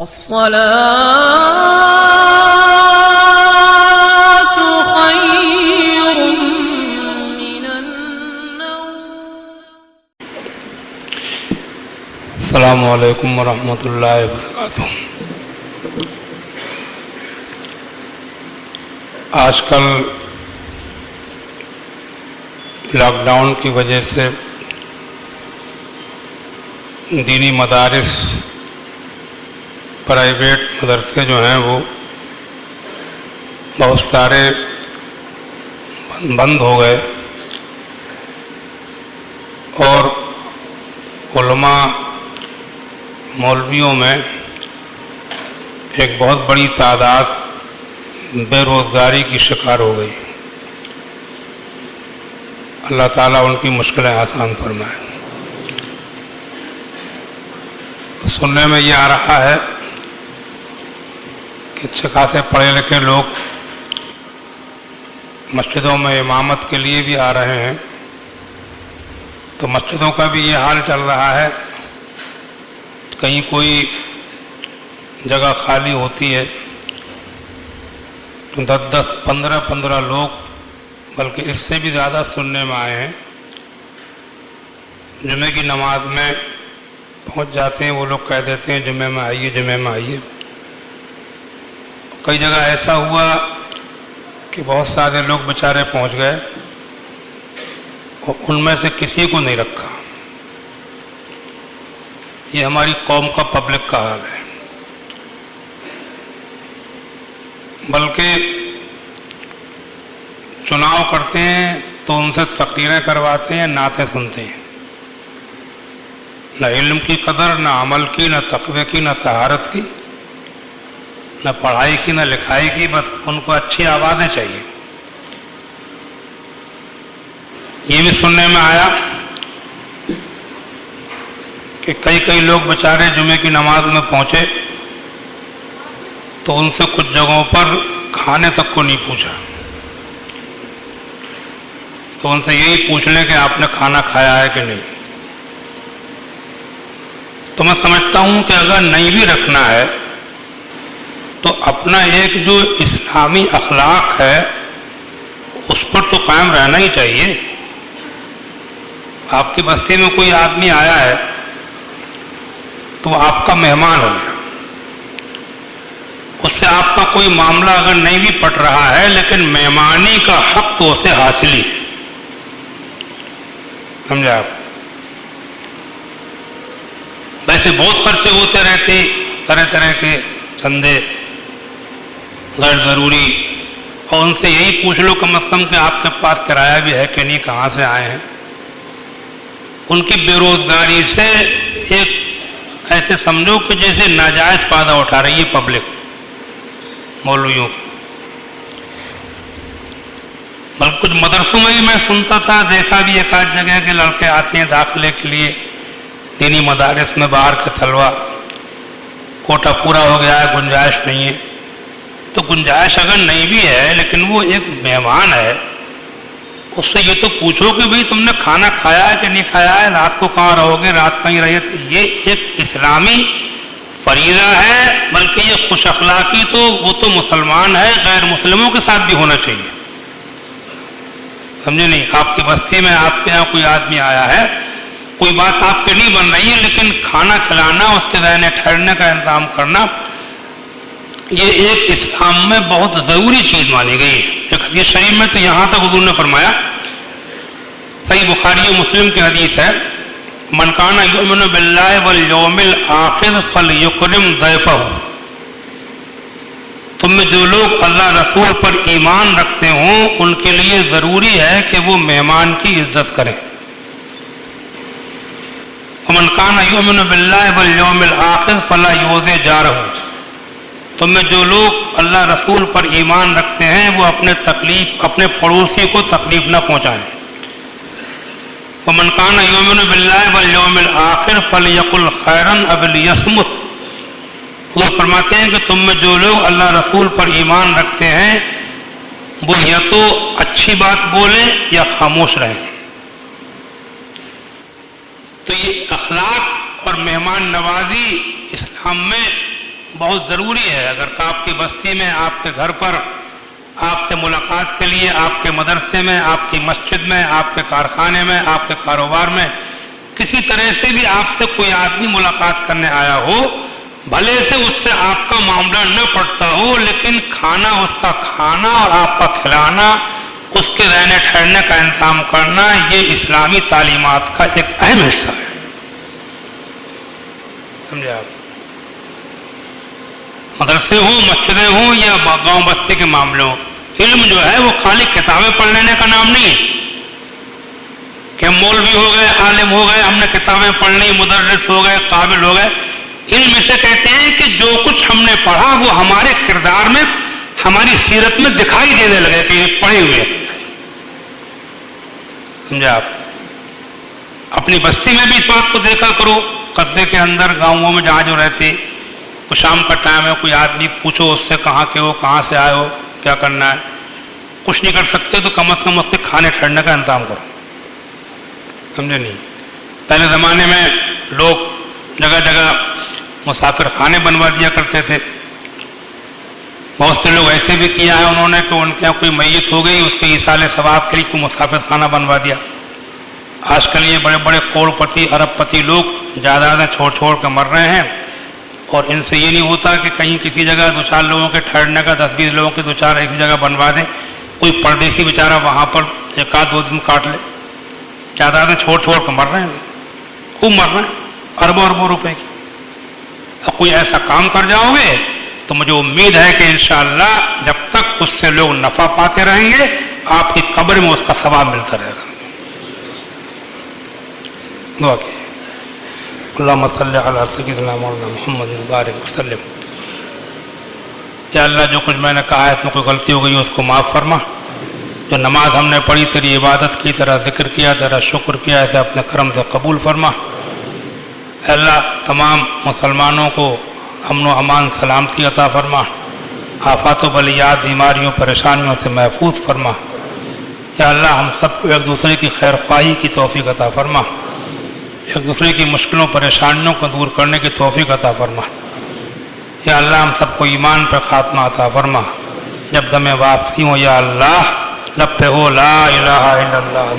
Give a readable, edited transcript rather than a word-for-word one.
الصلاة خير من النوم. السلام علیکم ورحمۃ اللہ وبرکاتہ. آج کل لاک ڈاؤن کی وجہ سے دینی مدارس، پرائیویٹ مدرسے جو ہیں وہ بہت سارے بند ہو گئے، اور علماء مولویوں میں ایک بہت بڑی تعداد بے روزگاری کی شکار ہو گئی. اللہ تعالیٰ ان کی مشکلیں آسان فرمائے. سننے میں یہ آ رہا ہے کہ اچھے خاصے پڑھے لکھے لوگ مسجدوں میں امامت کے لیے بھی آ رہے ہیں، تو مسجدوں کا بھی یہ حال چل رہا ہے. کہیں کوئی جگہ خالی ہوتی ہے تو 10 15 لوگ، بلکہ اس سے بھی زیادہ سننے میں آئے ہیں، جمعے کی نماز میں پہنچ جاتے ہیں. وہ لوگ کہہ دیتے ہیں جمعے میں آئیے، جمعے میں آئیے. کئی جگہ ایسا ہوا کہ بہت سارے لوگ بیچارے پہنچ گئے اور ان میں سے کسی کو نہیں رکھا. یہ ہماری قوم کا پبلک کا حال ہے. بلکہ چناؤ کرتے ہیں تو ان سے تقریریں کرواتے ہیں، نعتیں سنتے ہیں. نہ علم کی قدر، نہ عمل کی، نہ تقوی کی، نہ طہارت کی، نہ پڑھائی کی، نہ لکھائی کی. بس ان کو اچھی آوازیں چاہیے. یہ بھی سننے میں آیا کہ کئی لوگ بیچارے جمعے کی نماز میں پہنچے تو ان سے کچھ جگہوں پر کھانے تک کو نہیں پوچھا، تو ان سے یہی پوچھ لیں کہ آپ نے کھانا کھایا ہے کہ نہیں. تو میں سمجھتا ہوں کہ اگر نہیں بھی رکھنا ہے تو اپنا ایک جو اسلامی اخلاق ہے اس پر تو قائم رہنا ہی چاہیے. آپ کی بستی میں کوئی آدمی آیا ہے تو وہ آپ کا مہمان ہو گیا، اس سے آپ کا کوئی معاملہ اگر نہیں بھی پٹ رہا ہے لیکن مہمانی کا حق تو اسے حاصل ہی ہے. سمجھا آپ؟ ویسے بہت خرچے ہوتے رہتے، طرح کے چندے غیر ضروری، اور ان سے یہی پوچھ لو کم از کم کہ آپ کے پاس کرایہ بھی ہے کہ نہیں، کہاں سے آئے ہیں. ان کی بے روزگاری سے ایک ایسے سمجھو کہ جیسے ناجائز فائدہ اٹھا رہی ہے پبلک مولویوں کی. بلکہ کچھ مدرسوں میں بھی میں سنتا تھا، دیکھا بھی ایک آدھ جگہ کہ لڑکے آتے ہیں داخلے کے لیے دینی مدارس میں، باہر کے طلبا، کوٹا پورا ہو گیا ہے، گنجائش نہیں ہے. تو گنجائش اگر نہیں بھی ہے لیکن وہ ایک مہمان ہے، اس سے یہ تو پوچھو کہ بھئی تم نے کھانا کھایا ہے کہ نہیں کھایا ہے، رات کو کہاں رہو گے، رات کہیں رہے. یہ ایک اسلامی فریضہ ہے. بلکہ یہ خوش اخلاقی تو وہ تو مسلمان ہے، غیر مسلموں کے ساتھ بھی ہونا چاہیے. سمجھے نہیں؟ آپ کی بستی میں آپ کے یہاں کوئی آدمی آیا ہے، کوئی بات آپ کے نہیں بن رہی ہے، لیکن کھانا کھلانا، اس کے رہنے ٹھہرنے کا انتظام کرنا، یہ ایک اسلام میں بہت ضروری چیز مانی گئی ہے. ایک حدیث شریف میں تو یہاں تک حضور نے فرمایا، صحیح بخاری و مسلم کی حدیث ہے، من کان یؤمن باللہ والیوم الآخر فلیکرم ضیفہ. تم میں جو لوگ اللہ رسول پر ایمان رکھتے ہوں ان کے لیے ضروری ہے کہ وہ مہمان کی عزت کریں. ومن کان یؤمن باللہ والیوم الآخر فلا یؤذی جارہ. تم میں جو لوگ اللہ رسول پر ایمان رکھتے ہیں وہ اپنے پڑوسی کو تکلیف نہ پہنچائیں. ومن کان یؤمن باللہ والیوم الآخر فلیقل خیرا او لیصمت. وہ فرماتے ہیں کہ تم میں جو لوگ اللہ رسول پر ایمان رکھتے ہیں وہ یا تو اچھی بات بولیں یا خاموش رہیں. تو یہ اخلاق اور مہمان نوازی اسلام میں بہت ضروری ہے. اگر آپ کی بستی میں، آپ کے گھر پر آپ سے ملاقات کے لیے، آپ کے مدرسے میں، آپ کی مسجد میں، آپ کے کارخانے میں، آپ کے کاروبار میں کسی طرح سے بھی آپ سے کوئی آدمی ملاقات کرنے آیا ہو، بھلے سے اس سے آپ کا معاملہ نہ پڑتا ہو، لیکن کھانا اس کا کھانا اور آپ کا کھلانا، اس کے رہنے ٹھہرنے کا انتظام کرنا، یہ اسلامی تعلیمات کا ایک اہم حصہ ہے. سمجھے آپ؟ مدرسے ہوں، مسجدیں ہوں یا گاؤں بستی کے معاملے ہوں، علم جو ہے وہ خالی کتابیں پڑھ لینے کا نام نہیں ہے کہ ہم مولوی ہو گئے، عالم ہو گئے، ہم نے کتابیں پڑھ لی، مدرس ہو گئے، قابل ہو گئے. علم اسے کہتے ہیں کہ جو کچھ ہم نے پڑھا وہ ہمارے کردار میں، ہماری سیرت میں دکھائی دینے لگے کہ یہ پڑھے ہوئے. سمجھا آپ؟ اپنی بستی میں بھی اس بات کو دیکھا کرو، قصبے کے اندر، گاؤں میں جہاں جو رہتے، کوئی شام کا ٹائم ہے، کوئی آدمی پوچھو اس سے کہاں کے ہو، کہاں سے آئے ہو، کیا کرنا ہے. کچھ نہیں کر سکتے تو کم از کم اس سے کھانے ٹھہرنے کا انتظام کرو. سمجھے نہیں؟ پہلے زمانے میں لوگ جگہ جگہ مسافر خانے بنوا دیا کرتے تھے. بہت سے لوگ ایسے بھی کیا ہے انہوں نے کہ ان کے یہاں کوئی میت ہو گئی، اس کے ایصال ثواب کے لیے کوئی مسافر خانہ بنوا دیا. آج کل یہ بڑے بڑے کروڑ پتی، ارب پتی لوگ جائیدادیں چھوڑ چھوڑ کے مر رہے ہیں، اور ان سے یہ نہیں ہوتا کہ کہیں کسی جگہ 2-4 لوگوں کے ٹھہرنے کا، 10-20 لوگوں کے 2-4 ایسی جگہ بنوا دیں. کوئی پردیسی بیچارہ وہاں پر 1-2 دن کاٹ لے. جائیدادیں چھوڑ چھوڑ کے مر رہے ہیں، خوب مر رہے ہیں، اربوں اربوں روپے کی. اور کوئی ایسا کام کر جاؤ گے تو مجھے امید ہے کہ انشاءاللہ جب تک اس سے لوگ نفع پاتے رہیں گے، آپ کی قبر میں اس کا ثواب ملتا رہے گا. دعا کی اللہم صلی علی سیدنا مولانا محمد وبارک وسلم. یا اللہ جو کچھ میں نے کہا ہے اس میں کوئی غلطی ہو گئی اس کو معاف فرما. جو نماز ہم نے پڑھی تیری عبادت کی، تیرا ذکر کیا، تیرا شکر کیا، اسے اپنے کرم سے قبول فرما. اے اللہ تمام مسلمانوں کو امن و امان سلامتی عطا فرما، آفات و بلیات، بیماریوں پریشانیوں سے محفوظ فرما. یا اللہ ہم سب کو ایک دوسرے کی خیر خواہی کی توفیق عطا فرما، ایک دوسرے کی مشکلوں پریشانیوں کو دور کرنے کی توفیق عطا فرما. یا اللہ ہم سب کو ایمان پر خاتمہ عطا فرما. جب دم واپسی ہو یا اللہ لب پہ ہو لا الہ الا اللہ.